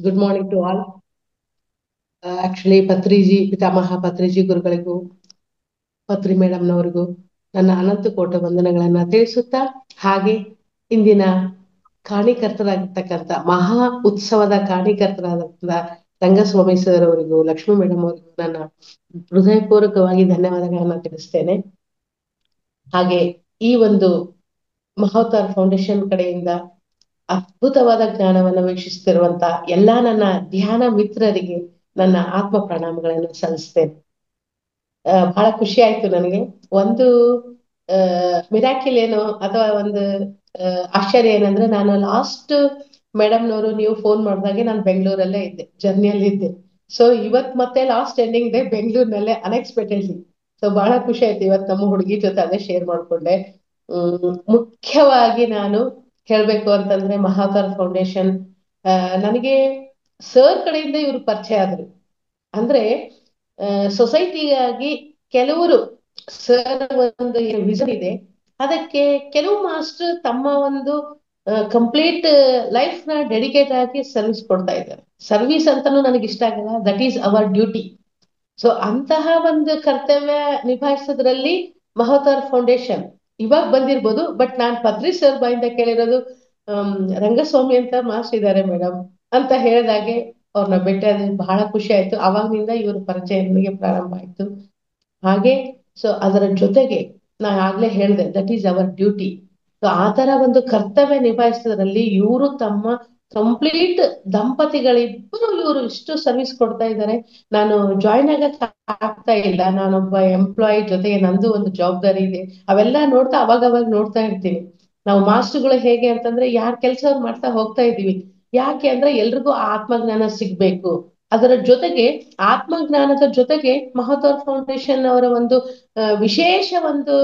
Good morning to all. Actually Patriji ಪಿತಾಮಹ ಪತ್ರಿಜಿ ಗುರುಗಳಿಗೂ ಪತ್ರಿ ಮೇಡಮ್ನವರಿಗೂ ನನ್ನ ಅನಂತ ಕೋಟ ವಂದನೆಗಳನ್ನ ತಿಳಿಸುತ್ತಾ, ಹಾಗೆ ಇಂದಿನ ಕಾಣಿಕರ್ತರಾಗಿರ್ತಕ್ಕಂಥ ಮಹಾ ಉತ್ಸವದ ಕಾಣಿಕರ್ತರಾದಂಥ ರಂಗಸ್ವಾಮಿ ಸರ್ ಅವರಿಗೂ ಲಕ್ಷ್ಮೀ ಮೇಡಮ್ ಅವರಿಗೂ ನನ್ನ ಹೃದಯಪೂರ್ವಕವಾಗಿ ಧನ್ಯವಾದಗಳನ್ನ ತಿಳಿಸ್ತೇನೆ. ಹಾಗೆ ಈ ಒಂದು ಮಹಾವತಾರ್ ಫೌಂಡೇಶನ್ ಕಡೆಯಿಂದ ಅದ್ಭುತವಾದ ಜ್ಞಾನವನ್ನು ವೀಕ್ಷಿಸುತ್ತಿರುವಂತ ಎಲ್ಲಾ ನನ್ನ ಧ್ಯಾನ ಮಿತ್ರರಿಗೆ ನನ್ನ ಆತ್ಮ ಪ್ರಣಾಮಗಳನ್ನು ಸಲ್ಲಿಸ್ತೇನೆ. ಬಹಳ ಖುಷಿ ಆಯ್ತು ನನಗೆ. ಒಂದು ಮಿರಾಕಿಲ್ ಏನು ಅಥವಾ ಒಂದು ಆಶ್ಚರ್ಯ ಏನಂದ್ರೆ, ನಾನು ಲಾಸ್ಟ್ ಮೇಡಮ್ನವರು ನೀವು ಫೋನ್ ಮಾಡಿದಾಗೆ ನಾನು ಬೆಂಗಳೂರಲ್ಲೇ ಇದ್ದೆ, ಜರ್ನಿಯಲ್ಲಿ ಇದ್ದೆ. ಸೊ ಇವತ್ ಮತ್ತೆ ಲಾಸ್ಟ್ ಎಂಡಿಂಗ್ ಡೇ ಬೆಂಗಳೂರಿನಲ್ಲೇ ಅನ್ಎಕ್ಸ್ಪೆಕ್ಟೆಡ್ಲಿ. ಸೊ ಬಹಳ ಖುಷಿ ಆಯ್ತು. ಇವತ್ತು ನಮ್ಮ ಹುಡುಗಿ ಜೊತೆ ಅದೇ ಶೇರ್ ಮಾಡ್ಕೊಂಡೆ. ಮುಖ್ಯವಾಗಿ ನಾನು ಹೇಳ್ಬೇಕು ಅಂತಂದ್ರೆ, ಮಹಾವತಾರ್ ಫೌಂಡೇಶನ್ ನನಗೆ ಸರ್ ಕಡೆಯಿಂದ ಇವರು ಪರಿಚಯ ಆದ್ರು. ಅಂದ್ರೆ ಸೊಸೈಟಿಗಾಗಿ ಕೆಲವರು ಸರ್ ಒಂದು ವಿಷನ್ ಇದೆ, ಅದಕ್ಕೆ ಕೆಲವು ಮಾಸ್ಟರ್ ತಮ್ಮ ಒಂದು ಕಂಪ್ಲೀಟ್ ಲೈಫ್ ನ ಡೆಡಿಕೇಟ್ ಆಗಿ ಸರ್ವಿಸ್ ಕೊಡ್ತಾ ಇದ್ದಾರೆ. ಸರ್ವಿಸ್ ಅಂತಾನು ನನಗೆ ಇಷ್ಟ ಆಗಲ್ಲ, that is our duty. So ಅಂತಹ ಒಂದು ಕರ್ತವ್ಯ ನಿಭಾಯಿಸೋದ್ರಲ್ಲಿ ಮಹಾವತಾರ್ ಫೌಂಡೇಶನ್ ಇವಾಗ ಬಂದಿರ್ಬೋದು, ಬಟ್ ನಾನ್ ಪತ್ರಿ ಸರ್ ಬಾಯಿಂದ ಕೇಳಿರೋದು ರಂಗಸ್ವಾಮಿ ಅಂತ ಮಾಸ್ಟರ್ ಇದ್ದಾರೆ ಮೇಡಮ್ ಅಂತ ಹೇಳಿದಾಗೆ ಅವ್ರನ್ನ ಭೇಟಿ ಆದ್ರೆ ಬಹಳ ಖುಷಿ ಆಯ್ತು. ಅವಾಗಿನಿಂದ ಇವ್ರ ಪರಿಚಯ ನನಗೆ ಪ್ರಾರಂಭ ಆಯ್ತು. ಹಾಗೆ ಸೊ ಅದರ ಜೊತೆಗೆ ನಾ ಆಗ್ಲೇ ಹೇಳಿದೆ, that is our duty. So ಆ ತರ ಒಂದು ಕರ್ತವ್ಯ ನಿಭಾಯಿಸೋದ್ರಲ್ಲಿ ಇವರು ತಮ್ಮ ಕಂಪ್ಲೀಟ್ ದಂಪತಿಗಳಿಬ್ಬರು ಇವರು ಇಷ್ಟು ಸರ್ವಿಸ್ ಕೊಡ್ತಾ ಇದ್ದಾರೆ. ನಾನು ಜಾಯಿನ್ ಆಗಕ್ ಆಗ್ತಾ ಇಲ್ಲ, ನಾನೊಬ್ಬ ಎಂಪ್ಲಾಯಿ, ಜೊತೆಗೆ ನಂದು ಒಂದು ಜವಾಬ್ದಾರಿ ಇದೆ. ಅವೆಲ್ಲ ನೋಡ್ತಾ ಅವಾಗ ನೋಡ್ತಾ ಇರ್ತೀನಿ. ನಾವು ಮಾಸ್ಟರ್ಗಳು ಹೇಗೆ ಅಂತಂದ್ರೆ ಯಾರ್ ಕೆಲಸ ಮಾಡ್ತಾ ಹೋಗ್ತಾ ಇದೀವಿ. ಯಾಕೆ ಅಂದ್ರೆ ಎಲ್ರಿಗೂ ಆತ್ಮಜ್ಞಾನ ಸಿಗ್ಬೇಕು. ಅದರ ಜೊತೆಗೆ ಆತ್ಮಜ್ಞಾನದ ಜೊತೆಗೆ ಮಹಾವತಾರ್ ಫೌಂಡೇಶನ್ ಅವರ ಒಂದು ವಿಶೇಷ ಒಂದು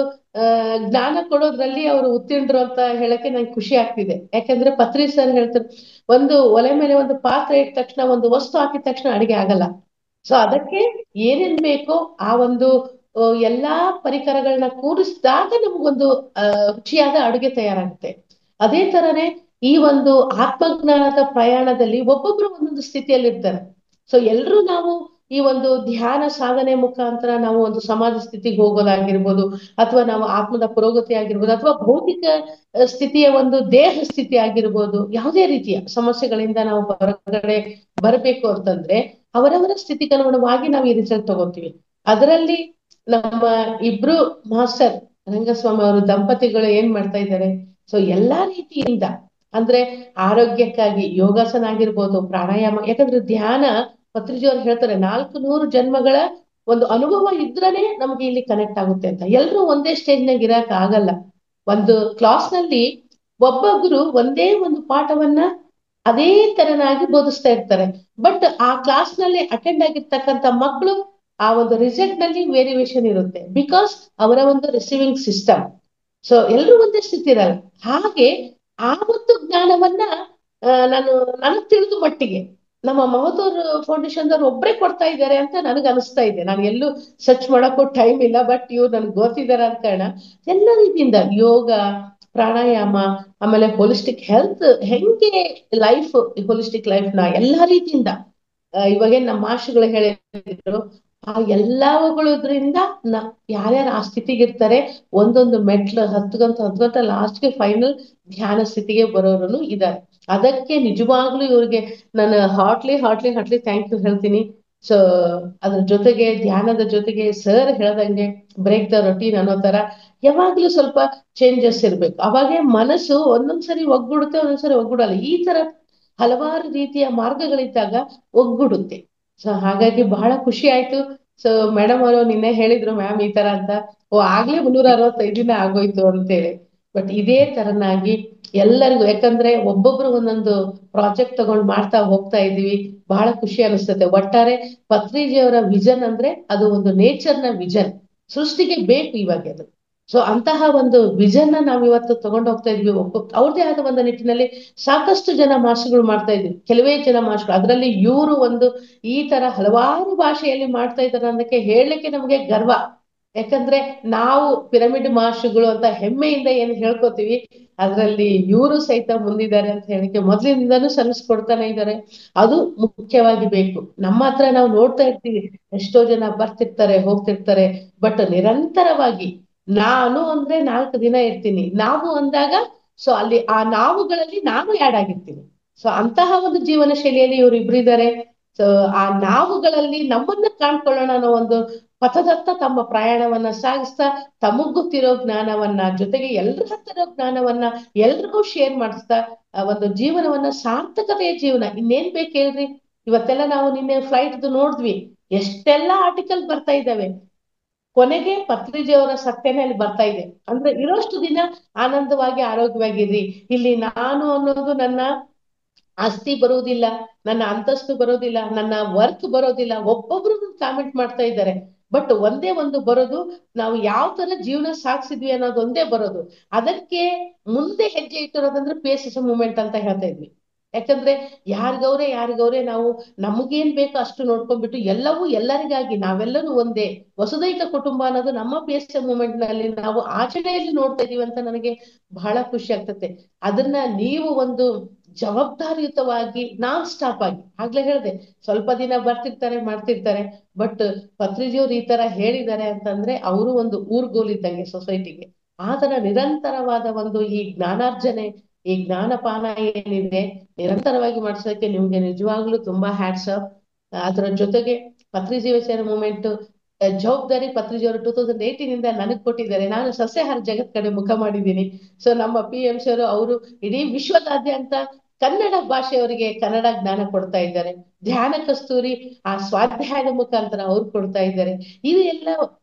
ಜ್ಞಾನ ಕೊಡೋದ್ರಲ್ಲಿ ಅವರು ಉತ್ತೀರ್ಣರು ಅಂತ ಹೇಳಕ್ಕೆ ನಂಗೆ ಖುಷಿ ಆಗ್ತಿದೆ. ಯಾಕಂದ್ರೆ ಪತ್ರಿ ಸರ್ ಹೇಳ್ತಾರೆ, ಒಂದು ಒಲೆ ಮೇಲೆ ಒಂದು ಪಾತ್ರೆ ಇಟ್ಟ ತಕ್ಷಣ, ಒಂದು ವಸ್ತು ಹಾಕಿದ ತಕ್ಷಣ ಅಡಿಗೆ ಆಗಲ್ಲ. ಸೊ ಅದಕ್ಕೆ ಏನೇನ್ ಬೇಕೋ ಆ ಒಂದು ಎಲ್ಲಾ ಪರಿಕರಗಳನ್ನ ಕೂಡಿಸಿದಾಗ ನಮಗೊಂದು ರುಚಿಯಾದ ಅಡುಗೆ ತಯಾರಾಗುತ್ತೆ. ಅದೇ ತರನೇ ಈ ಒಂದು ಆತ್ಮಜ್ಞಾನದ ಪ್ರಯಾಣದಲ್ಲಿ ಒಬ್ಬೊಬ್ರು ಒಂದೊಂದು ಸ್ಥಿತಿಯಲ್ಲಿ ಇರ್ತಾರೆ. ಸೊ ಎಲ್ರು ನಾವು ಈ ಒಂದು ಧ್ಯಾನ ಸಾಧನೆ ಮುಖಾಂತರ ನಾವು ಒಂದು ಸಮಾಜ ಸ್ಥಿತಿಗೆ ಹೋಗೋದಾಗಿರ್ಬೋದು, ಅಥವಾ ನಾವು ಆತ್ಮದ ಪುರೋಗತಿ ಆಗಿರ್ಬೋದು, ಅಥವಾ ಭೌತಿಕ ಸ್ಥಿತಿಯ ಒಂದು ದೇಹ ಸ್ಥಿತಿ ಆಗಿರ್ಬೋದು, ಯಾವುದೇ ರೀತಿಯ ಸಮಸ್ಯೆಗಳಿಂದ ನಾವು ಹೊರಗಡೆ ಬರಬೇಕು ಅಂತಂದ್ರೆ ಅವರವರ ಸ್ಥಿತಿಗೆ ಅನುಗುಣವಾಗಿ ನಾವು ಈ ರಿಸಲ್ಟ್ ತಗೋತೀವಿ. ಅದರಲ್ಲಿ ನಮ್ಮ ಇಬ್ರು ಮಾಸ್ಟರ್ ರಂಗಸ್ವಾಮಿ ಅವರು ದಂಪತಿಗಳು ಏನ್ ಮಾಡ್ತಾ ಇದ್ದಾರೆ, ಸೊ ಎಲ್ಲಾ ರೀತಿಯಿಂದ ಅಂದ್ರೆ ಆರೋಗ್ಯಕ್ಕಾಗಿ ಯೋಗಾಸನ ಆಗಿರ್ಬೋದು, ಪ್ರಾಣಾಯಾಮ. ಯಾಕಂದ್ರೆ ಧ್ಯಾನ ಪತ್ರಿಜಿ ಅವ್ರು ಹೇಳ್ತಾರೆ, 400 ಜನ್ಮಗಳ ಒಂದು ಅನುಭವ ಇದ್ರನೆ ನಮ್ಗೆ ಇಲ್ಲಿ ಕನೆಕ್ಟ್ ಆಗುತ್ತೆ ಅಂತ. ಎಲ್ರು ಒಂದೇ ಸ್ಟೇಜ್ನಾಗ ಇರಕ್ ಆಗಲ್ಲ. ಒಂದು ಕ್ಲಾಸ್ ನಲ್ಲಿ ಒಬ್ಬ ಗುರು ಒಂದೇ ಒಂದು ಪಾಠವನ್ನ ಅದೇ ತರನಾಗಿ ಬೋಧಿಸ್ತಾ ಇರ್ತಾರೆ. ಬಟ್ ಆ ಕ್ಲಾಸ್ ನಲ್ಲಿ ಅಟೆಂಡ್ ಆಗಿರ್ತಕ್ಕಂಥ ಮಕ್ಕಳು ಆ ಒಂದು ರಿಸಲ್ಟ್ ನಲ್ಲಿ ವೇರಿಯೇಷನ್ ಇರುತ್ತೆ, ಬಿಕಾಸ್ ಅವರ ಒಂದು ರಿಸೀವಿಂಗ್ ಸಿಸ್ಟಮ್. ಸೊ ಎಲ್ರು ಒಂದೇ ಸ್ಥಿತಿ ಇರಲ್ಲ. ಹಾಗೆ ಆ ಒಂದು ಜ್ಞಾನವನ್ನ ನಾನು ನನಗ್ ತಿಳಿದ ಮಟ್ಟಿಗೆ ನಮ್ಮ ಮಹತೂರ್ ಫೌಂಡೇಶನ್ ದವ್ರು ಒಬ್ಬರೇ ಕೊಡ್ತಾ ಇದ್ದಾರೆ ಅಂತ ನನಗೆ ಅನಿಸ್ತಾ ಇದೆ. ನಾನು ಎಲ್ಲೂ ಸರ್ಚ್ ಮಾಡಕ್ಕೂ ಟೈಮ್ ಇಲ್ಲ, ಬಟ್ ಇವ್ರು ನನ್ಗೆ ಗೊತ್ತಿದ್ದಾರೆ ಅಂತ ಕಾರಣ ಎಲ್ಲ ರೀತಿಯಿಂದ ಯೋಗ, ಪ್ರಾಣಾಯಾಮ, ಆಮೇಲೆ ಹೋಲಿಸ್ಟಿಕ್ ಹೆಲ್ತ್, ಹೆಂಗೆ ಲೈಫ್ ಹೋಲಿಸ್ಟಿಕ್ ಲೈಫ್ ನ ಎಲ್ಲಾ ರೀತಿಯಿಂದ ಇವಾಗೇನ್ ನಮ್ಮ ಮಾಸ್ಟರ್ಗಳು ಹೇಳಿದ್ರು, ಆ ಎಲ್ಲವುಗಳಿದ್ರಿಂದ ಯಾರ್ಯಾರು ಆ ಸ್ಥಿತಿಗಿರ್ತಾರೆ ಒಂದೊಂದು ಮೆಟ್ಲು ಹತ್ಕೊಂತ ಲಾಸ್ಟ್ಗೆ ಫೈನಲ್ ಧ್ಯಾನ ಸ್ಥಿತಿಗೆ ಬರೋರು ಇದ್ದಾರೆ. ಅದಕ್ಕೆ ನಿಜವಾಗ್ಲೂ ಇವ್ರಿಗೆ ನಾನು ಹಾರ್ಟ್ಲಿ ಥ್ಯಾಂಕ್ ಯು ಹೇಳ್ತೀನಿ. ಸೊ ಅದ್ರ ಜೊತೆಗೆ ಧ್ಯಾನದ ಜೊತೆಗೆ ಸರ್ ಹೇಳ್ದಂಗೆ ಬ್ರೇಕ್ ದ ರೊಟೀನ್ ಅನ್ನೋ ತರ ಯಾವಾಗ್ಲೂ ಸ್ವಲ್ಪ ಚೇಂಜಸ್ ಇರ್ಬೇಕು. ಅವಾಗೆ ಮನಸ್ಸು ಒಂದೊಂದ್ಸರಿ ಒಗ್ಗೂಡುತ್ತೆ, ಒಂದೊಂದ್ಸರಿ ಒಗ್ಗೂಡಲ್ಲ. ಈ ತರ ಹಲವಾರು ರೀತಿಯ ಮಾರ್ಗಗಳಿದ್ದಾಗ ಒಗ್ಗೂಡುತ್ತೆ. ಸೊ ಹಾಗಾಗಿ ಬಹಳ ಖುಷಿ ಆಯ್ತು. ಸೊ ಮೇಡಮ್ ಅವರು ನಿನ್ನೆ ಹೇಳಿದ್ರು, ಮ್ಯಾಮ್ ಈ ತರ ಅಂತ. ಓ ಆಗ್ಲೇ 365 ದಿನ ಆಗೋಯ್ತು ಅಂತೇಳಿ. ಬಟ್ ಇದೇ ತರನಾಗಿ ಎಲ್ಲರಿಗೂ, ಯಾಕಂದ್ರೆ ಒಬ್ಬೊಬ್ರು ಒಂದೊಂದು ಪ್ರಾಜೆಕ್ಟ್ ತಗೊಂಡ್ ಮಾಡ್ತಾ ಹೋಗ್ತಾ ಇದೀವಿ. ಬಹಳ ಖುಷಿ ಅನಿಸ್ತದೆ. ಒಟ್ಟಾರೆ ಪತ್ರಿಜಿಯವರ ವಿಷನ್ ಅಂದ್ರೆ ಅದು ಒಂದು ನೇಚರ್ ನ ವಿಷನ್, ಸೃಷ್ಟಿಗೆ ಬೇಕು ಇವಾಗ ಅದು. ಸೊ ಅಂತಹ ಒಂದು ವಿಷನ್ ನ ನಾವ್ ಇವತ್ತು ತಗೊಂಡು ಹೋಗ್ತಾ ಇದ್ವಿ. ಅವ್ರದೇ ಆದ ಒಂದು ನಿಟ್ಟಿನಲ್ಲಿ ಸಾಕಷ್ಟು ಜನ ಮಾಸ್ಟರ್ಗಳು ಮಾಡ್ತಾ ಇದ್ವಿ, ಕೆಲವೇ ಜನ ಮಾಸ್ಟರ್ಗಳು. ಅದರಲ್ಲಿ ಇವರು ಒಂದು ಈ ತರ ಹಲವಾರು ಭಾಷೆಯಲ್ಲಿ ಮಾಡ್ತಾ ಇದ್ದಾರೆ ಅನ್ನೋದಕ್ಕೆ ಹೇಳಲಿಕ್ಕೆ ನಮಗೆ ಗರ್ವ. ಯಾಕಂದ್ರೆ ನಾವು ಪಿರಮಿಡ್ ಮಾಸ್ಟರ್ಗಳು ಅಂತ ಹೆಮ್ಮೆಯಿಂದ ಏನ್ ಹೇಳ್ಕೊತೀವಿ, ಅದ್ರಲ್ಲಿ ಇವರು ಸಹಿತ ಮುಂದಿದ್ದಾರೆ ಅಂತ ಹೇಳಿಕೆ ಮೊದ್ಲಿನಿಂದನೂ ಸಲ್ಲಿಸ್ಕೊಡ್ತಾನೆ ಇದ್ದಾರೆ. ಅದು ಮುಖ್ಯವಾಗಿ ಬೇಕು. ನಮ್ಮ ಹತ್ರ ನಾವು ನೋಡ್ತಾ ಇರ್ತೀವಿ, ಎಷ್ಟೋ ಜನ ಬರ್ತಿರ್ತಾರೆ ಹೋಗ್ತಿರ್ತಾರೆ, ಬಟ್ ನಿರಂತರವಾಗಿ ನಾನು ಅಂದ್ರೆ 4 ದಿನ ಇರ್ತೀನಿ, ನಾವು ಅಂದಾಗ ಸೊ ಅಲ್ಲಿ ಆ ನಾವುಗಳಲ್ಲಿ ನಾನು ಆಡ್ ಆಗಿರ್ತೀನಿ. ಸೊ ಅಂತಹ ಒಂದು ಜೀವನ ಶೈಲಿಯಲ್ಲಿ ಇವ್ರು ಇಬ್ರಿದ್ದಾರೆ. ಸೊ ಆ ನಾವುಗಳಲ್ಲಿ ನಮ್ಮನ್ನ ಕಾಣ್ಕೊಳ್ಳೋಣ ಅನ್ನೋ ಒಂದು ಪಥದತ್ತ ತಮ್ಮ ಪ್ರಯಾಣವನ್ನ ಸಾಗಿಸ್ತಾ, ತಮಗ್ ಗೊತ್ತಿರೋ ಜ್ಞಾನವನ್ನ ಜೊತೆಗೆ ಎಲ್ರ ಹತ್ರ ಇರೋ ಜ್ಞಾನವನ್ನ ಎಲ್ರಿಗೂ ಶೇರ್ ಮಾಡಿಸ್ತಾ ಒಂದು ಜೀವನವನ್ನ ಸಾರ್ಥಕತೆಯ ಜೀವನ ಇನ್ನೇನ್ ಬೇಕು ಹೇಳ್ರಿ. ಇವತ್ತೆಲ್ಲ ನಾವು ನಿನ್ನೆ ಫ್ಲೈಟ್ ನೋಡಿದ್ವಿ, ಎಷ್ಟೆಲ್ಲಾ ಆರ್ಟಿಕಲ್ ಬರ್ತಾ ಇದ್ದಾವೆ, ಕೊನೆಗೆ ಪತ್ರಿಜಿಯವರ ಸತ್ಯನೇ ಅಲ್ಲಿ ಬರ್ತಾ ಇದೆ. ಅಂದ್ರೆ ಇರೋಷ್ಟು ದಿನ ಆನಂದವಾಗಿ ಆರೋಗ್ಯವಾಗಿರ್ರಿ. ಇಲ್ಲಿ ನಾನು ಅನ್ನೋದು ನನ್ನ ಆಸ್ತಿ ಬರುವುದಿಲ್ಲ, ನನ್ನ ಅಂತಸ್ತು ಬರೋದಿಲ್ಲ, ನನ್ನ ವರ್ಕ್ ಬರೋದಿಲ್ಲ. ಒಬ್ಬೊಬ್ರು ಕಾಮೆಂಟ್ ಮಾಡ್ತಾ ಇದ್ದಾರೆ, ಬಟ್ ಒಂದೇ ಒಂದು ಬರೋದು, ನಾವು ಯಾವ ತರ ಜೀವನ ಸಾಗಿಸಿದ್ವಿ ಅನ್ನೋದು ಒಂದೇ ಬರೋದು. ಅದಕ್ಕೆ ಮುಂದೆ ಹೆಜ್ಜೆ ಇಟ್ಟಿರೋದಂದ್ರೆ PSS ಮೂವ್ಮೆಂಟ್ ಅಂತ ಹೇಳ್ತಾ ಇದ್ವಿ. ಯಾಕಂದ್ರೆ ಯಾರಿಗವ್ರೆ ನಾವು ನಮಗೇನ್ ಬೇಕೋ ಅಷ್ಟು ನೋಡ್ಕೊಂಡ್ಬಿಟ್ಟು ಎಲ್ಲವೂ ಎಲ್ಲರಿಗಾಗಿ ನಾವೆಲ್ಲರೂ ಒಂದೇ ವಸುದೈಕ ಕುಟುಂಬ ಅನ್ನೋದು ನಮ್ಮ PSS ಮೂವ್ಮೆಂಟ್ ನಲ್ಲಿ ನಾವು ಆಚರಣೆಯಲ್ಲಿ ನೋಡ್ತಾ ಇದೀವಿ ಅಂತ ನನಗೆ ಬಹಳ ಖುಷಿ ಆಗ್ತತೆ. ಅದನ್ನ ನೀವು ಒಂದು ಜವಾಬ್ದಾರಿಯುತವಾಗಿ ನಾನ್ ಸ್ಟಾಪ್ ಆಗಿ, ಆಗ್ಲೇ ಹೇಳ್ದೆ, ಸ್ವಲ್ಪ ದಿನ ಬರ್ತಿರ್ತಾರೆ ಮಾಡ್ತಿರ್ತಾರೆ, ಬಟ್ ಪತ್ರಿಜಿಯವ್ರು ಈ ತರ ಹೇಳಿದ್ದಾರೆ ಅಂತಂದ್ರೆ ಅವರು ಒಂದು ಊರ್ಗೋಲಿದ್ದಂಗೆ ಸೊಸೈಟಿಗೆ. ಆ ತರ ನಿರಂತರವಾದ ಒಂದು ಈ ಜ್ಞಾನಾರ್ಜನೆ, ಈ ಜ್ಞಾನಪಾನ ಏನಿದೆ ನಿರಂತರವಾಗಿ ಮಾಡ್ಸೋದಕ್ಕೆ ನಿಮ್ಗೆ ನಿಜವಾಗ್ಲೂ ತುಂಬಾ ಹ್ಯಾಟ್ಸ್ ಆಫ್. ಅದರ ಜೊತೆಗೆ ಪತ್ರಿಜೀವ ಸೇನೆ ಮೂವ್ಮೆಂಟ್ ಜವಾಬ್ದಾರಿ ಪತ್ರಿಜಿಯವರು 2018 ಇಂದ ನನಗ್ ಕೊಟ್ಟಿದ್ದಾರೆ. ನಾನು ಸಸ್ಯಾಹಾರ ಜಗತ್ ಕಡೆ ಮುಖ ಮಾಡಿದ್ದೀನಿ. ಸೊ ನಮ್ಮ PMC ಅವರು ಇಡೀ ವಿಶ್ವದಾದ್ಯಂತ ಕನ್ನಡ ಭಾಷೆಯವರಿಗೆ ಕನ್ನಡ ಜ್ಞಾನ ಕೊಡ್ತಾ ಇದ್ದಾರೆ. ಧ್ಯಾನ ಕಸ್ತೂರಿ ಆ ಸ್ವಾಧ್ಯಾಯದ ಮುಖಾಂತರ ಅವ್ರು ಕೊಡ್ತಾ ಇದ್ದಾರೆ. ಇದು ಎಲ್ಲ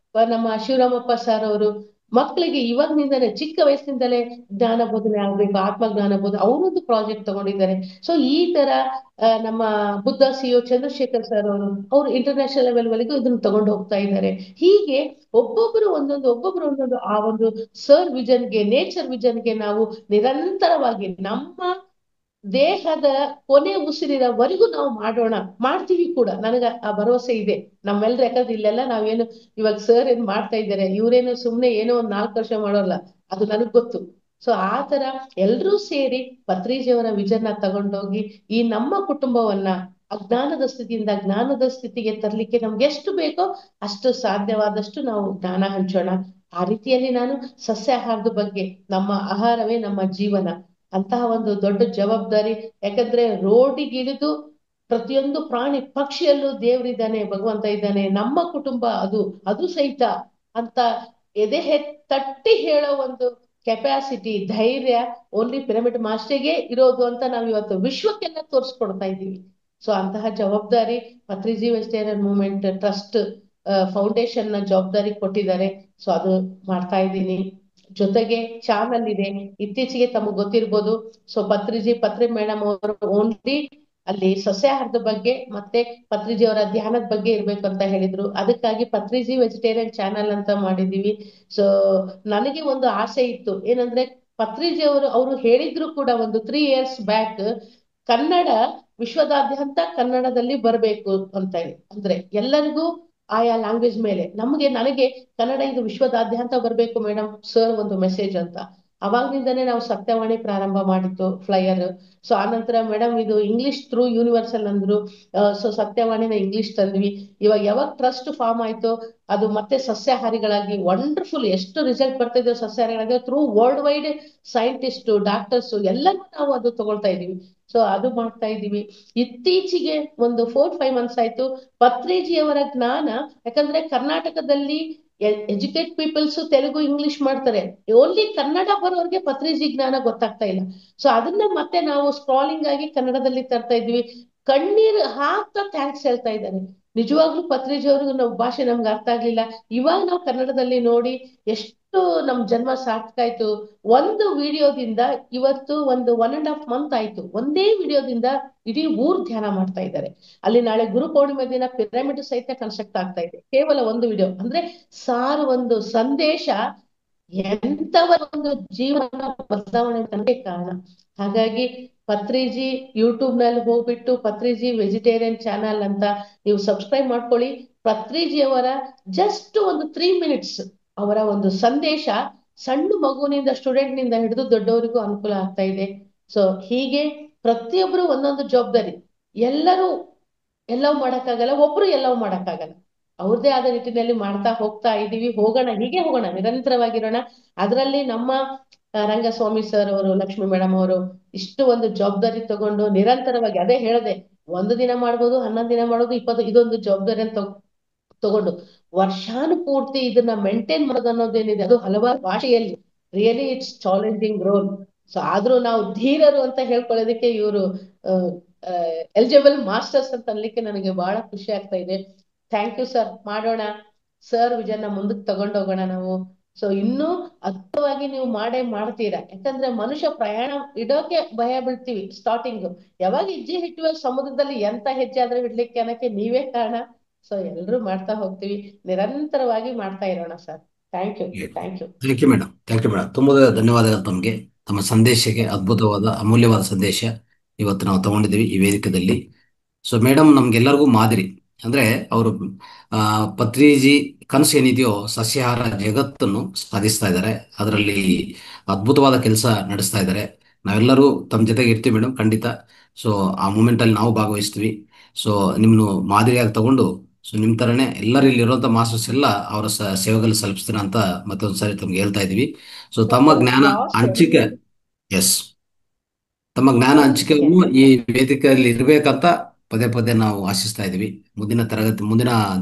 ನಮ್ಮ ಶಿವರಾಮಪ್ಪ ಸರ್ ಅವರು ಮಕ್ಕಳಿಗೆ ಇವಾಗಿನಿಂದಲೇ ಚಿಕ್ಕ ವಯಸ್ಸಿನಿಂದಲೇ ಜ್ಞಾನ ಬೋಧನೆ ಆಗ್ಬೇಕು, ಆತ್ಮಜ್ಞಾನ ಬೋಧನೆ, ಅವರೊಂದು ಪ್ರಾಜೆಕ್ಟ್ ತಗೊಂಡಿದ್ದಾರೆ. ಸೊ ಈ ತರ ನಮ್ಮ ಬುದ್ಧ CEO ಚಂದ್ರಶೇಖರ್ ಸರ್ ಅವರು ಇಂಟರ್ನ್ಯಾಷನಲ್ ಲೆವೆಲ್ ವರೆಗೂ ಇದನ್ನ ತಗೊಂಡು ಹೋಗ್ತಾ ಇದ್ದಾರೆ. ಹೀಗೆ ಒಬ್ಬೊಬ್ರು ಒಂದೊಂದು ಆ ಒಂದು ಸರ್ ವಿಷನ್ಗೆ, ನೇಚರ್ ವಿಷನ್ಗೆ ನಾವು ನಿರಂತರವಾಗಿ ನಮ್ಮ ದೇಹದ ಕೊನೆ ಉಸಿರಿನವರೆಗೂ ನಾವು ಮಾಡೋಣ, ಮಾಡ್ತೀವಿ ಕೂಡ. ನನಗ ಆ ಭರವಸೆ ಇದೆ ನಮ್ಮೆಲ್ರ. ಯಾಕಂದ್ರೆ ಇಲ್ಲೆಲ್ಲ ನಾವೇನು ಇವಾಗ ಸರ್ ಏನ್ ಮಾಡ್ತಾ ಇದ್ದಾರೆ, ಇವ್ರೇನು ಸುಮ್ನೆ ಏನೋ ಒಂದ್ 4 ವರ್ಷ ಮಾಡೋಲ್ಲ, ಅದು ನನಗ್ ಗೊತ್ತು. ಸೊ ಆ ತರ ಎಲ್ರೂ ಸೇರಿ ಪತ್ರಿಜಿಯವರ ವಿಜನ್ನ ತಗೊಂಡೋಗಿ ಈ ನಮ್ಮ ಕುಟುಂಬವನ್ನ ಅಜ್ಞಾನದ ಸ್ಥಿತಿಯಿಂದ ಜ್ಞಾನದ ಸ್ಥಿತಿಗೆ ತರ್ಲಿಕ್ಕೆ ನಮ್ಗೆ ಎಷ್ಟು ಬೇಕೋ ಅಷ್ಟು ಸಾಧ್ಯವಾದಷ್ಟು ನಾವು ಜ್ಞಾನ ಹಂಚೋಣ. ಆ ರೀತಿಯಲ್ಲಿ ನಾನು ಸಸ್ಯಾಹಾರದ ಬಗ್ಗೆ, ನಮ್ಮ ಆಹಾರವೇ ನಮ್ಮ ಜೀವನ ಅಂತಹ ಒಂದು ದೊಡ್ಡ ಜವಾಬ್ದಾರಿ. ಯಾಕಂದ್ರೆ ರೋಡಿಗಿಳಿದು ಪ್ರತಿಯೊಂದು ಪ್ರಾಣಿ ಪಕ್ಷಿಯಲ್ಲೂ ದೇವರಿದ್ದಾನೆ, ಭಗವಂತ ಇದ್ದಾನೆ, ನಮ್ಮ ಕುಟುಂಬ ಅದು ಸಹಿತ ಅಂತ ಎದೆ ತಟ್ಟಿ ಹೇಳೋ ಒಂದು ಕೆಪಾಸಿಟಿ, ಧೈರ್ಯ ಓನ್ಲಿ ಪಿರಮಿಡ್ ಮಾಸ್ಟರ್ಗೆ ಇರೋದು ಅಂತ ನಾವು ಇವತ್ತು ವಿಶ್ವಕ್ಕೆಲ್ಲ ತೋರಿಸ್ಕೊಡ್ತಾ ಇದ್ದೀವಿ. ಸೊ ಅಂತಹ ಜವಾಬ್ದಾರಿ Patriji vegetarian movement trust foundation ನ ಜವಾಬ್ದಾರಿ ಕೊಟ್ಟಿದ್ದಾರೆ. ಸೊ ಅದು ಮಾಡ್ತಾ ಇದ್ದೀನಿ. ಜೊತೆಗೆ ಚಾನಲ್ ಇದೆ, ಇತ್ತೀಚೆಗೆ ತಮಗೆ ಗೊತ್ತಿರ್ಬೋದು. ಸೊ ಪತ್ರಿ ಮೇಡಮ್ ಅವರು ಓನ್ಲಿ ಅಲ್ಲಿ ಸಸ್ಯಾಹಾರದ ಬಗ್ಗೆ ಮತ್ತೆ ಪತ್ರಿಜಿ ಅವರ ಧ್ಯಾನದ ಬಗ್ಗೆ ಇರ್ಬೇಕು ಅಂತ ಹೇಳಿದ್ರು. ಅದಕ್ಕಾಗಿ ಪತ್ರಿಜಿ ವೆಜಿಟೇರಿಯನ್ ಚಾನಲ್ ಅಂತ ಮಾಡಿದೀವಿ. ಸೊ ನನಗೆ ಒಂದು ಆಸೆ ಇತ್ತು, ಏನಂದ್ರೆ ಪತ್ರಿಜಿ ಅವರು ಹೇಳಿದ್ರು ಕೂಡ ಒಂದು 3 years ಬ್ಯಾಕ್, ಕನ್ನಡ ವಿಶ್ವದಾದ್ಯಂತ ಕನ್ನಡದಲ್ಲಿ ಬರಬೇಕು ಅಂತ ಹೇಳಿ. ಅಂದ್ರೆ ಎಲ್ಲರಿಗೂ ಆಯಾ ಲ್ಯಾಂಗ್ವೇಜ್ ಮೇಲೆ ನನಗೆ ಕನ್ನಡ ಇದು ವಿಶ್ವದಾದ್ಯಂತ ಬರ್ಬೇಕು ಮೇಡಮ್ ಸರ್ ಒಂದು ಮೆಸೇಜ್ ಅಂತ. ಅವಾಗ್ನಿಂದನೇ ನಾವು ಸತ್ಯವಾಣಿ ಪ್ರಾರಂಭ ಮಾಡಿತ್ತು ಫ್ಲೈಯರ್. ಸೊ ಆನಂತರ ಮೇಡಮ್ ಇದು ಇಂಗ್ಲಿಷ್ ಥ್ರೂ ಯೂನಿವರ್ಸಲ್ ಅಂದ್ರು. ಸೊ ಸತ್ಯವಾಣಿನ ಇಂಗ್ಲಿಷ್ ತಂದ್ವಿ. ಇವಾಗ ಯಾವಾಗ ಟ್ರಸ್ಟ್ ಫಾರ್ಮ್ ಆಯ್ತು, ಅದು ಮತ್ತೆ ಸಸ್ಯಾಹಾರಿಗಳಾಗಿ ವಂಡರ್ಫುಲ್ ಎಷ್ಟು ರಿಸಲ್ಟ್ ಬರ್ತಾ ಇದೆ ಸಸ್ಯಾಹಾರಿಗಳಾಗಿ through world wide scientist, doctors ಎಲ್ಲರೂ ನಾವು ಅದು ತಗೊಳ್ತಾ ಇದೀವಿ. ಸೊ ಅದು ಮಾಡ್ತಾ ಇದೀವಿ. ಇತ್ತೀಚೆಗೆ ಒಂದು 4-5 months ಆಯ್ತು ಪತ್ರಿಜಿಯವರ ಜ್ಞಾನ. ಯಾಕಂದ್ರೆ ಕರ್ನಾಟಕದಲ್ಲಿ ಎಜುಕೇಟ್ ಪೀಪಲ್ಸ್ ತೆಲುಗು ಇಂಗ್ಲಿಷ್ ಮಾಡ್ತಾರೆ, ಓನ್ಲಿ ಕನ್ನಡ ಬರೋರ್ಗೆ ಪತ್ರಿಜಿ ಜ್ಞಾನ ಗೊತ್ತಾಗ್ತಾ ಇಲ್ಲ. ಸೊ ಅದನ್ನ ಮತ್ತೆ ನಾವು ಸ್ಕ್ರಾಲಿಂಗ್ ಆಗಿ ಕನ್ನಡದಲ್ಲಿ ತರ್ತಾ ಇದ್ವಿ. ಕಣ್ಣೀರು ಹಾಕ್ತಾ ಥ್ಯಾಂಕ್ಸ್ ಹೇಳ್ತಾ ಇದ್ದಾರೆ. ನಿಜವಾಗ್ಲೂ ಪತ್ರಿಜಿ ಅವ್ರಿಗೂ ನಾವು ಭಾಷೆ ನಮ್ಗೆ ಅರ್ಥ ಆಗ್ಲಿಲ್ಲ, ಇವಾಗ ನಾವು ಕನ್ನಡದಲ್ಲಿ ನೋಡಿ ಎಷ್ಟು ನಮ್ ಜನ್ಮ ಸಾರ್ಥಕ ಆಯ್ತು. ಒಂದು ವಿಡಿಯೋದಿಂದ ಇವತ್ತು ಒಂದು 1.5 month ಆಯ್ತು, ಒಂದೇ ವಿಡಿಯೋದಿಂದ ಇಡೀ ಊರ್ ಧ್ಯಾನ ಮಾಡ್ತಾ ಇದ್ದಾರೆ. ಅಲ್ಲಿ ನಾಳೆ ಗುರು ಪೌರ್ಣಿಮೆ ದಿನ ಪಿರಮಿಡ್ ಸಹಿತ ಕನ್ಸ್ಟ್ರಕ್ಟ್ ಆಗ್ತಾ ಇದೆ, ಕೇವಲ ಒಂದು ವಿಡಿಯೋ. ಅಂದ್ರೆ ಸಾರು ಒಂದು ಸಂದೇಶ ಎಂತವರ ಒಂದು ಜೀವನ ಬದಲಾವಣೆ ತನಗೆ ಕಾರಣ. ಹಾಗಾಗಿ ಪತ್ರಿಜಿ ಯೂಟ್ಯೂಬ್ ನಲ್ಲಿ ಹೋಗ್ಬಿಟ್ಟು ಪತ್ರಿಜಿ ವೆಜಿಟೇರಿಯನ್ ಚಾನಲ್ ಅಂತ ನೀವು ಸಬ್ಸ್ಕ್ರೈಬ್ ಮಾಡ್ಕೊಳ್ಳಿ. ಪತ್ರಿಜಿಯವರ ಜಸ್ಟ್ ಒಂದು 3 ಮಿನಿಟ್ಸ್ ಅವರ ಒಂದು ಸಂದೇಶ ಸಣ್ಣ ಮಗುವಿನಿಂದ ಸ್ಟೂಡೆಂಟ್ ನಿಂದ ಹಿಡಿದು ದೊಡ್ಡವರಿಗೂ ಅನುಕೂಲ ಆಗ್ತಾ ಇದೆ. ಸೊ ಹೀಗೆ ಪ್ರತಿಯೊಬ್ರು ಒಂದೊಂದು ಜವಾಬ್ದಾರಿ. ಎಲ್ಲರೂ ಎಲ್ಲವೂ ಮಾಡಕ್ಕಾಗಲ್ಲ, ಒಬ್ರು ಎಲ್ಲವೂ ಮಾಡಕ್ಕಾಗಲ್ಲ. ಅವ್ರದೇ ಆದ ನಿಟ್ಟಿನಲ್ಲಿ ಮಾಡ್ತಾ ಹೋಗ್ತಾ ಇದೀವಿ. ಹೋಗೋಣ, ಹೀಗೆ ಹೋಗೋಣ, ನಿರಂತರವಾಗಿರೋಣ. ಅದರಲ್ಲಿ ನಮ್ಮ ರಂಗಸ್ವಾಮಿ ಸರ್ ಅವರು, ಲಕ್ಷ್ಮಿ ಮೇಡಮ್ ಅವರು ಇಷ್ಟು ಒಂದು ಜವಾಬ್ದಾರಿ ತಗೊಂಡು ನಿರಂತರವಾಗಿ, ಅದೇ ಹೇಳದೆ, ಒಂದು ದಿನ ಮಾಡ್ಬೋದು, 11 ದಿನ ಮಾಡೋದು, 20, ಇದೊಂದು ಜವಾಬ್ದಾರಿ ಅಂತ ತಗೊಂಡು ವರ್ಷಾನುಪೂರ್ತಿ ಇದನ್ನ ಮೇಂಟೈನ್ ಮಾಡೋದು ಅನ್ನೋದೇನಿದೆ, ಅದು ಹಲವಾರು ಭಾಷೆಯಲ್ಲಿ really it's challenging role. So ಆದ್ರೂ ನಾವು ಧೀರರು ಅಂತ ಹೇಳ್ಕೊಳ್ಳೋದಕ್ಕೆ ಇವರು ಎಲಿಜಿಬಲ್ ಮಾಸ್ಟರ್ಸ್ ಅಂತ ಅನ್ಲಿಕ್ಕೆ ನನಗೆ ಬಹಳ ಖುಷಿ ಆಗ್ತಾ ಇದೆ. Thank you sir. ಮಾಡೋಣ ಸರ್, ವಿಜಯನ ಮುಂದಕ್ಕೆ ತಗೊಂಡೋಗೋಣ ನಾವು. ಸೊ ಇನ್ನೂ ಅದ್ಭುತವಾಗಿ ನೀವು ಮಾಡ್ತೀರಾ. ಯಾಕಂದ್ರೆ ಮನುಷ್ಯ ಪ್ರಯಾಣ ಇಡೋಕೆ ಭಯ ಬೀಳ್ತೀವಿ ಸ್ಟಾರ್ಟಿಂಗ್. ಯಾವಾಗ ಹೆಜ್ಜೆ ಇಟ್ಟುವ ಸಮುದ್ರದಲ್ಲಿ ಎಂತ ಹೆಜ್ಜೆ ಆದ್ರೆ ಇಡ್ಲಿಕ್ಕೆ ಅನ್ನಕ್ಕೆ ನೀವೇ ಕಾರಣ. ಸೊ ಎಲ್ರು ಮಾಡ್ತಾ ಹೋಗ್ತೀವಿ, ನಿರಂತರವಾಗಿ ಮಾಡ್ತಾ ಇರೋಣ sir. Thank you. Thank you. Thank you madam. Thank you madam. ತುಂಬಾ ಧನ್ಯವಾದಗಳು ತಮಗೆ. ತಮ್ಮ ಸಂದೇಶಕ್ಕೆ ಅದ್ಭುತವಾದ ಅಮೂಲ್ಯವಾದ ಸಂದೇಶ ಇವತ್ತು ನಾವು ತಗೊಂಡಿದ್ದೀವಿ ಈ ವೇದಿಕೆಯಲ್ಲಿ. ಸೊ ಮೇಡಮ್ ನಮ್ಗೆಲ್ಲರಿಗೂ ಮಾದರಿ. ಅಂದ್ರೆ ಅವರು ಪತ್ರಿಜಿ ಕನಸು ಏನಿದೆಯೋ ಸಸ್ಯಾಹಾರ ಜಗತ್ತನ್ನು ಸಾಧಿಸ್ತಾ ಇದ್ದಾರೆ. ಅದರಲ್ಲಿ ಅದ್ಭುತವಾದ ಕೆಲಸ ನಡೆಸ್ತಾ ಇದ್ದಾರೆ. ನಾವೆಲ್ಲರೂ ತಮ್ಮ ಜೊತೆಗೆ ಇರ್ತೀವಿ ಮೇಡಮ್, ಖಂಡಿತ. ಸೊ ಆ ಮೂಮೆಂಟಲ್ಲಿ ನಾವು ಭಾಗವಹಿಸ್ತೀವಿ. ಸೊ ನಿಮ್ಮನ್ನು ಮಾದರಿಯಾಗಿ ತಗೊಂಡು, ಸೊ ನಿಮ್ಮ ಥರನೇ ಎಲ್ಲರೂ ಇಲ್ಲಿರುವಂಥ ಮಾಸ್ಟರ್ಸ್ ಎಲ್ಲ ಅವರ ಸೇವೆಗಳು ಸಲ್ಲಿಸ್ತೀರ ಅಂತ ಮತ್ತೊಂದು ಸಾರಿ ತಮ್ಗೆ ಹೇಳ್ತಾ ಇದ್ದೀವಿ. ಸೊ ತಮ್ಮ ಜ್ಞಾನ ಲಾಸ್ಟ್ ಹಂಚಿಕೆ, ಎಸ್, ತಮ್ಮ ಜ್ಞಾನ ಒಂದ್ ಹಂಚಿಕೆಯನ್ನು ಸೆಕೆಂಡ್. ಈ ವೇದಿಕೆಯಲ್ಲಿ ಇರಬೇಕಂತ ಪದೇ ಪದೇ ನಾವು ಆಶಿಸ್ತಾ ಇದ್ದೀವಿ ಮುಂದಿನ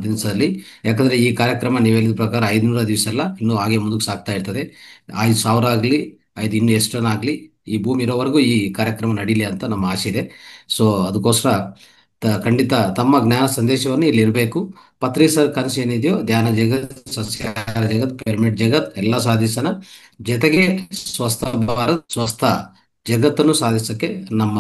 ದಿನದಲ್ಲಿ. ಯಾಕಂದ್ರೆ ಈ ಕಾರ್ಯಕ್ರಮ ನೀವು ಹೇಳಿದ ಪ್ರಕಾರ 500 ದಿವಸ ಅಲ್ಲ, ಇನ್ನೂ ಹಾಗೆ ಮುಂದಕ್ಕೆ ಸಾಗ್ತಾ ಇರ್ತದೆ. 5,000 ಆಗಲಿ, ಇನ್ನು ಎಷ್ಟನ ಆಗಲಿ, ಈ ಭೂಮಿ ಇರೋವರೆಗೂ ಈ ಕಾರ್ಯಕ್ರಮ ನಡೀಲಿ ಅಂತ ನಮ್ಮ ಆಸೆ ಇದೆ. ಸೊ ಅದಕ್ಕೋಸ್ಕರ ಖಂಡಿತ ತಮ್ಮ ಜ್ಞಾನ ಸಂದೇಶವನ್ನು ಇಲ್ಲಿ ಇರಬೇಕು. ಪತ್ರಿ ಸರ್ ಕನಸು ಏನಿದೆಯೋ ಧ್ಯಾನ ಜಗತ್, ಸಸ್ಯಾಹಾರ ಜಗತ್, ಪಿರಮಿಡ್ ಜಗತ್ ಎಲ್ಲ ಸಾಧಿಸೋಣ. ಜೊತೆಗೆ ಸ್ವಸ್ಥ ಭಾರತ್, ಸ್ವಸ್ಥ ಜಗತ್ತನ್ನು ಸಾಧಿಸಕ್ಕೆ ನಮ್ಮ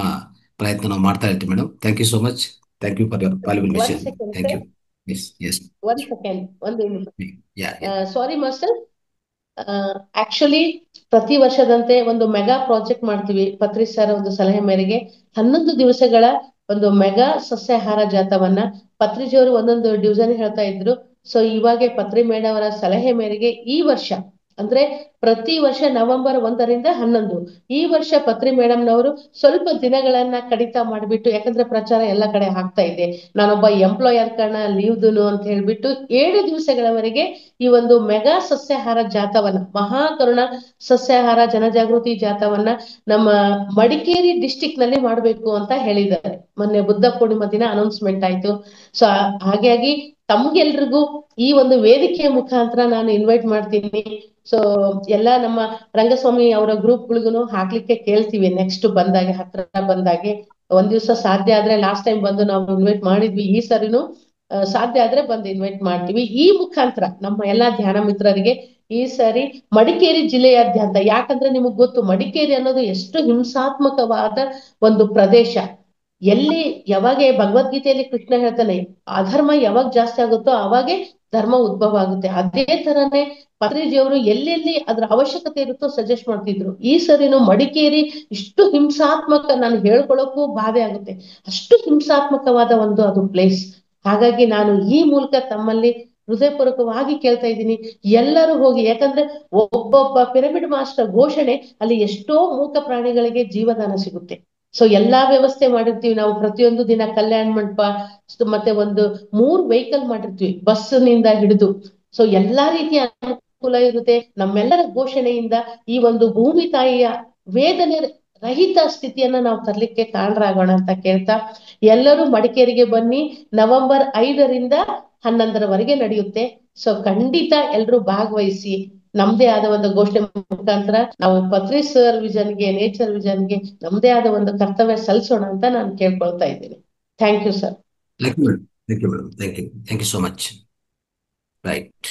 ಪ್ರಯತ್ನ ನಾವು ಮಾಡ್ತಾ ಇರ್ತೀವಿ madam. Thank you so much. Thank you for your valuable ಒಂದ್ message. Second thank sir. You. Yes yes. ಒಂದ್ ಸೆಕೆಂಡ್, ಒಂದು ನಿಮಿಷ. ಯಾ. ಸಾರಿ ಮಾಸ್ಟರ್. ಆಕ್ಚುಲಿ ಪ್ರತಿ ವರ್ಷದಂತೆ ಒಂದು ಮೆಗಾ ಪ್ರಾಜೆಕ್ಟ್ ಮಾಡ್ತೀವಿ. ಪತ್ರಿ ಸರ್ ಒಂದು ಸಲಹೆ ಮೇರೆಗೆ 11 ದಿವಸಗಳ ಒಂದು ಮೆಗಾ ಸಸ್ಯಾಹಾರ ಜಾಥವನ್ನ ಪತ್ರಿಜಿಯವರು ಒಂದೊಂದು ಡಿವಿಷನ್ ಹೇಳ್ತಾ ಇದ್ರು. ಸೊ ಇವಾಗೆ ಪತ್ರಿ ಮೇಡಮ್ ಅವರ ಸಲಹೆ ಮೇರೆಗೆ ಈ ವರ್ಷ, ಅಂದ್ರೆ ಪ್ರತಿ ವರ್ಷ ನವೆಂಬರ್ 1ರಿಂದ 11, ಈ ವರ್ಷ ಪತ್ರಿ ಮೇಡಮ್ನವರು ಸ್ವಲ್ಪ ದಿನಗಳನ್ನ ಕಡಿತ ಮಾಡಿಬಿಟ್ಟು, ಯಾಕಂದ್ರೆ ಪ್ರಚಾರ ಎಲ್ಲ ಕಡೆ ಆಗ್ತಾ ಇದೆ, ನಾನೊಬ್ಬ ಎಂಪ್ಲಾಯರ್ ಕಾರಣ ಲೀವ್ದುನು ಅಂತ ಹೇಳ್ಬಿಟ್ಟು 7 ದಿವಸಗಳವರೆಗೆ ಈ ಒಂದು ಮೆಗಾ ಸಸ್ಯಾಹಾರ ಜಾಥವನ್ನ, ಮಹಾಕರುಣ ಸಸ್ಯಾಹಾರ ಜನಜಾಗೃತಿ ಜಾಥವನ್ನ ನಮ್ಮ ಮಡಿಕೇರಿ ಡಿಸ್ಟಿಕ್ ನಲ್ಲಿ ಮಾಡಬೇಕು ಅಂತ ಹೇಳಿದ್ದಾರೆ. ಮೊನ್ನೆ ಬುದ್ಧ ಪೂರ್ಣಿಮಾ ದಿನ ಅನೌನ್ಸ್ಮೆಂಟ್ ಆಯ್ತು. ಸೊ ಹಾಗಾಗಿ ತಮ್ಗೆಲ್ರಿಗೂ ಈ ಒಂದು ವೇದಿಕೆಯ ಮುಖಾಂತರ ನಾನು ಇನ್ವೈಟ್ ಮಾಡ್ತೀನಿ. ಸೊ ಎಲ್ಲ ನಮ್ಮ ರಂಗಸ್ವಾಮಿ ಅವರ ಗ್ರೂಪ್ಗಳಿಗೂ ಹಾಕ್ಲಿಕ್ಕೆ ಕೇಳ್ತೀವಿ. ನೆಕ್ಸ್ಟ್ ಬಂದಾಗೆ, ಹತ್ರ ಬಂದಾಗೆ ಒಂದ್ ದಿವ್ಸ ಸಾಧ್ಯ ಆದ್ರೆ, ಲಾಸ್ಟ್ ಟೈಮ್ ಬಂದು ನಾವು ಇನ್ವೈಟ್ ಮಾಡಿದ್ವಿ, ಈ ಸರಿನೂ ಸಾಧ್ಯ ಆದ್ರೆ ಬಂದು ಇನ್ವೈಟ್ ಮಾಡ್ತೀವಿ. ಈ ಮುಖಾಂತರ ನಮ್ಮ ಎಲ್ಲಾ ಧ್ಯಾನ ಮಿತ್ರರಿಗೆ ಈ ಸರಿ ಮಡಿಕೇರಿ ಜಿಲ್ಲೆಯಾದ್ಯಂತ, ಯಾಕಂದ್ರೆ ನಿಮಗ್ ಗೊತ್ತು ಮಡಿಕೇರಿ ಅನ್ನೋದು ಎಷ್ಟು ಹಿಂಸಾತ್ಮಕವಾದ ಒಂದು ಪ್ರದೇಶ. ಎಲ್ಲಿ ಯಾವಾಗ ಭಗವದ್ಗೀತೆಯಲ್ಲಿ ಕೃಷ್ಣ ಹೇಳ್ತಾನೆ, ಅಧರ್ಮ ಯಾವಾಗ ಜಾಸ್ತಿ ಆಗುತ್ತೋ ಅವಾಗೆ ಧರ್ಮ ಉದ್ಭವ ಆಗುತ್ತೆ. ಅದೇ ತರನೇ ಪತ್ರಿಜಿಯವರು ಎಲ್ಲೆಲ್ಲಿ ಅದ್ರ ಅವಶ್ಯಕತೆ ಇರುತ್ತೋ ಸಜೆಸ್ಟ್ ಮಾಡ್ತಿದ್ರು. ಈ ಸರಿನು ಮಡಿಕೇರಿ ಇಷ್ಟು ಹಿಂಸಾತ್ಮಕ, ನಾನು ಹೇಳ್ಕೊಳಕ್ಕೂ ಬಾಧೆ ಆಗುತ್ತೆ, ಅಷ್ಟು ಹಿಂಸಾತ್ಮಕವಾದ ಒಂದು ಅದು ಪ್ಲೇಸ್. ಹಾಗಾಗಿ ನಾನು ಈ ಮೂಲಕ ತಮ್ಮಲ್ಲಿ ಹೃದಯಪೂರ್ವಕವಾಗಿ ಕೇಳ್ತಾ ಇದ್ದೀನಿ, ಎಲ್ಲರೂ ಹೋಗಿ. ಯಾಕಂದ್ರೆ ಒಬ್ಬೊಬ್ಬ ಪಿರಮಿಡ್ ಮಾಸ್ಟರ್ ಘೋಷಣೆ ಅಲ್ಲಿ ಎಷ್ಟೋ ಮೂಕ ಪ್ರಾಣಿಗಳಿಗೆ ಜೀವದಾನ ಸಿಗುತ್ತೆ. ಸೊ ಎಲ್ಲಾ ವ್ಯವಸ್ಥೆ ಮಾಡಿರ್ತೀವಿ ನಾವು. ಪ್ರತಿಯೊಂದು ದಿನ ಕಲ್ಯಾಣ ಮಂಟಪ, ಮತ್ತೆ ಒಂದು 3 ವೆಹಿಕಲ್ ಮಾಡಿರ್ತೀವಿ, ಬಸ್ನಿಂದ ಹಿಡಿದು. ಸೊ ಎಲ್ಲಾ ರೀತಿಯ ಅನುಕೂಲ ಇರುತ್ತೆ. ನಮ್ಮೆಲ್ಲರ ಘೋಷಣೆಯಿಂದ ಈ ಒಂದು ಭೂಮಿ ತಾಯಿಯ ವೇದನೆ ರಹಿತ ಸ್ಥಿತಿಯನ್ನ ನಾವು ತರ್ಲಿಕ್ಕೆ ಕಾರಣರಾಗೋಣ ಅಂತ ಕೇಳ್ತಾ, ಎಲ್ಲರೂ ಮಡಿಕೇರಿಗೆ ಬನ್ನಿ. ನವೆಂಬರ್ 5ರಿಂದ 11ರವರೆಗೆ ನಡೆಯುತ್ತೆ. ಸೊ ಖಂಡಿತ ಎಲ್ರೂ ಭಾಗವಹಿಸಿ ನಮ್ದೇ ಆದ ಒಂದು ಘೋಷಣೆ ಮುಖಾಂತರ ನಾವು ಪತ್ರಿ ಸರ್ ವಿಷನ್ಗೆ, ನೇಚರ್ ವಿಷನ್ಗೆ ನಮ್ದೇ ಆದ ಒಂದು ಕರ್ತವ್ಯ ಸಲ್ಲಿಸೋಣ ಅಂತ ನಾನು ಕೇಳ್ಕೊಳ್ತಾ ಇದ್ದೀನಿ. Thank you sir. Thank you madam. Thank you madam. Thank you. Thank you so much. Right.